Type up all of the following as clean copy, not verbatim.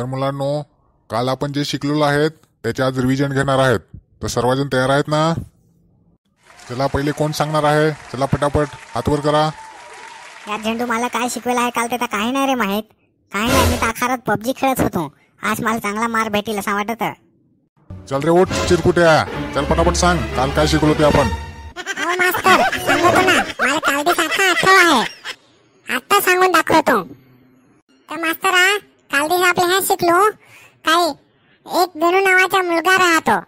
मुलांनो, काल आपण जे शिकलेलो आहेत त्याचे आज रिव्हिजन घेणार आहेत. तर सर्वजण तयार आहेत ना? चला पहिले कोण सांगणार आहे? चला पटापट हात वर करा. यार झेंडू, मला काय शिकवलं आहे काल ते तर काही नाही रे माहीत. काही नाही, मी तर आखारात पबजी खेळत होतो. आज मला चांगला मार भेटेल असं वाटत. चल रे उठ चिरकुट्या, चल पटापट सांग काल काय शिकलो ते आपण. हो मास्तर, सांगतो ना. मला काल दिवस अख्खा आठवण आहे. आता सांगून दाखवतो. तर मास्तर, काल दिवस आपण हे शिकलो काय, एक गणू नावाचा मुलगा राहतो.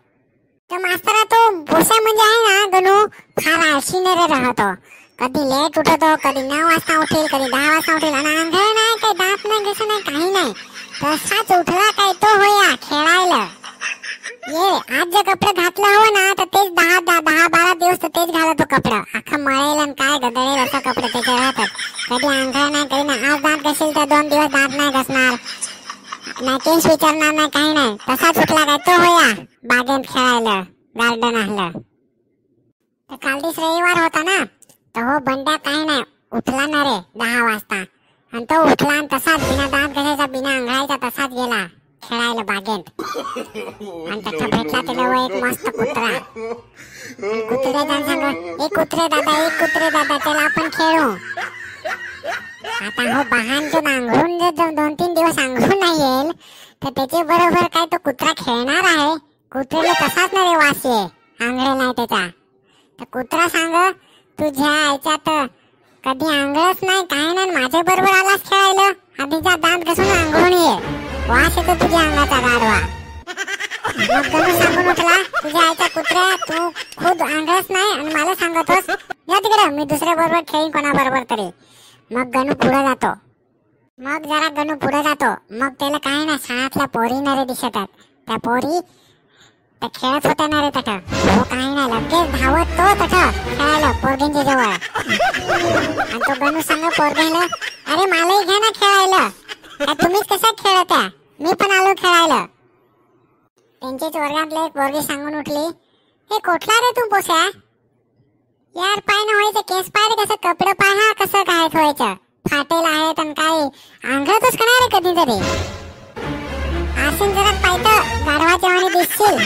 तर मास्तर, तो भोसा म्हणजे आहे ना गणू, फार आळशीने राहतो. कधी लेट उठतो, कधी 9 वाजता उठेल, कधी 10 वाजता उठेल. आणि आंघोळ नाही, काही दात नाही, घसं नाही, काही नाही. तसाच उठला काय तो होया खेळायला. ये आज जे कपडे घातलं हो ना, तर तेच 10-12 दिवस तर तेच घालतो कपडे. अख्खा मळेल आणि काय गदळेल असं कपडे त्याचे राहतात. कधी आंघोळ नाही, कधी नाही. आज दात घसेल तर 2 दिवस दात नाही घसणार, नाही केस विचारणार नाही, काही नाही. तसाच उठला काय तो होया बागेत खेळायला, गार्डन आलं. तर काल दिवस रविवार होता ना, तर हो बंड्या काही नाही उठला ना रे 10 वाजता. आणि तो उठला आणि तसाच बिना दात घासायचा, बिना अंघाळायचा तसाच गेला खेळायला बागेत. आणि त्याचा भेटला त्याला एक मस्त कुत्रा. कुत्र्याला सांग, एक कुत्रे दादा त्याला आपण खेळू. आता हो बहान अंघरून जर 2-3 दिवस अंघरून नाही येईल तर त्याच्या बरोबर काय तो कुत्रा खेळणार आहे. कुत्र्याला तसाच ना रे वास ये, आंघळे नाही त्याचा. तर कुत्रा सांग, तुझ्या याच्यात कधी आंघळच नाही, काही नाही, माझ्या बरोबर आलास खेळायला. आधीचा दात घासून आंघरून ये, वास येतो तुझ्या अंगाचा गारवा. मग गणू सांगून उठला, तुझ्या आईचा कुत्र्या, तू खुद आंघळच नाही आणि मला सांगतोस या तिकडे, मी दुसऱ्या बरोबर खेळीन कोणाबरोबर तरी. मग गणू पुढे जातो. मग त्याला काही ना शाळेतल्या पोरी ना रे दिसतात. त्या पोरी त्या खेळत होत्या ना रे तट. हो काही नाही, लगेच धावत तो तट खेळायला पोरगींच्या जवळ. आणि तो गणू सांग पोरगीला, अरे मलाही घ्या ना खेळायला. तुम्हीच कशा खेळत आहे, मी पण आलो खेळायला. त्यांच्याच वर्गातले एक पोरगी सांगून उठली, हे कोठला रे तू पोस्या? यार पाय ना व्हायचं, केस पाय रे, कसं कपडे पाय, हा कसं काय व्हायचं, फाटेल आहेत आणि काय अंघोळतोस का नाही रे कधीतरी? आसन जरा पायतं गाढवाच्या वाणी दिसशील,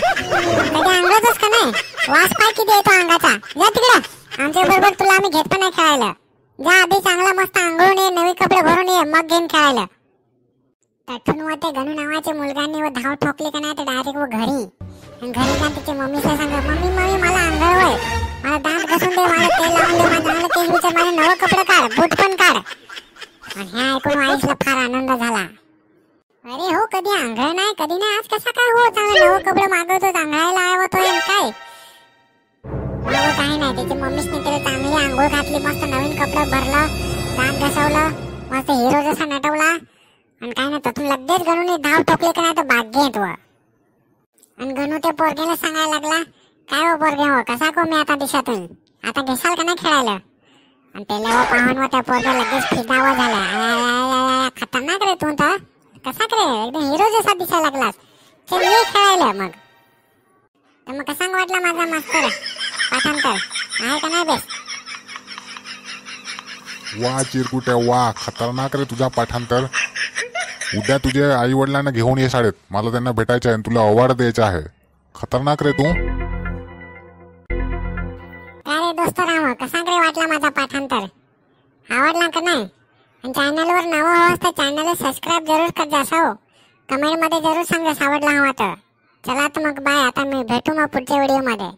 कधी अंघोळतोस का नाही? वास पाय किती येतो अंगाचा. जा तिकडं, आमच्या बरोबर तुला आम्ही घेत पण नाही खेळायला. जा आधी चांगला मस्त अंघोळून ये, नवी कपडे भरून ये, मग घेऊन खेळायला. तठून व ते गणू नावाच्या मुलगांनी व धाव ठोकली का नाही तर डायरेक्ट व घरी. घरी जाऊन तिच्या मम्मीला सांगा, मम्मी मला अंघोळ होय, मला दात घासून दे, मला तेल लावून दे, मला चांगलं केस विचार, माझे नवं कपडे काढ, बूट पण काढ. आणि हे ऐकून आईला फार आनंद झाला. अरे हो, कधी अंघोळ नाही, कधी नाही, आज कसा काय हो चांगलं नवं कपडे मागवतो, अंघाळायला आवतो काय? काही नाही, त्याची मम्मीने त्याला चांगली आंघोळ घातली, मस्त नवीन कपडे भरलं, दात घसवलं, मस्त हिरो जसा नटवला. आणि काय नाही, तिथून लगेच गणूने धाव ठोकली का नाही तर बागेत व. आणि गणू त्या पोरग्याला सांगायला लागला, काय हो पोरगे हो, कसा को मी आता दिशातून, आता घेसाल का नाही खेळायला? आणि त्याला पाहून व त्या पोरग्या लगेच फिदावा झाला. खतरनाक रे तू तर, कसा करे एकदम हिरो जसा दिसायला लागलास, चल ये खेळायला. मग तर मग कसा वाटला माझा मास्तर पाठांतर, आहे का नाही बेस्ट? वा चिरकुट्या वा, खतरनाक रे तुझा पाठांतर. उद्या तुझ्या आई वडिलांना घेऊन ये शाळेत, मला त्यांना भेटायचं आहे, तुला अवॉर्ड द्यायचा आहे. खतरनाक रे तू. काय रे दोस्त राम, कसा रे वाटला माझा पाठांतर, आवडला का नाही? आणि चॅनलवर नवं हो तर चॅनलला सबस्क्राईब जरूर कर जासा हो. कमेंट मध्ये जरूर सांगा आवडला हवा तर. चला तर मग बाय, आता मी भेटू मग पुढच्या व्हिडिओ मध्ये.